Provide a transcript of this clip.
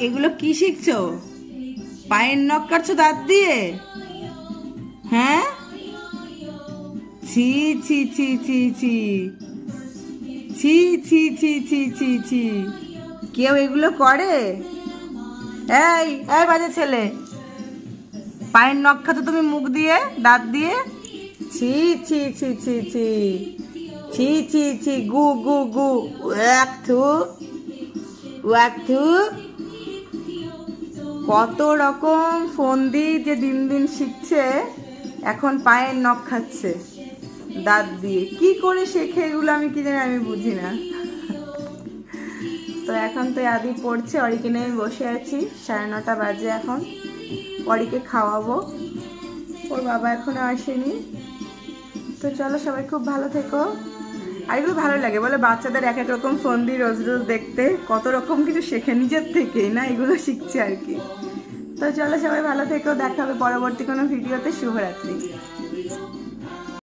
এগুলো কি শিখছো? পায়ের নখ কাটছো দাঁত দিয়ে? হ্যাঁ, ছি ছি ছি ছি ছি ছি ছি ছি ছি ছি ছি। কেউ এগুলো করে? এই এই বাজে ছেলে, পায়ের নখ খাচ্ছো তুমি মুখ দিয়ে, দাঁত দিয়ে? ছি ছি ছি ছি ছি ছি ছি ছি। গু গু গু। ওয়াক থু, ওয়াক থু। কত রকম ফন্দি যে দিন দিন শিখছে, এখন পায়ের নখ খাচ্ছে দাঁত দিয়ে। কি করে শেখে এগুলো আমি কি জানি, আমি বুঝি না। তো এখন তো আদি পড়ছে, অরিকে নিয়ে আমি বসে আছি, 9:30 বাজে এখন। অরিকে খাওয়াবো, ওর বাবা এখনো আসেনি। তো চলো, সবাই খুব ভালো থেকো। আর এগুলো ভালো লাগে বলে, বাচ্চাদের এক এক রকম ফন্দি রোজ রোজ দেখতে কত রকম কিছু শেখে নিজের থেকে, না এগুলো শিখছে আর কি। তো চলো, সবাই ভালো থেকো, দেখা হবে পরবর্তী কোনো ভিডিওতে। শুভরাত্রি।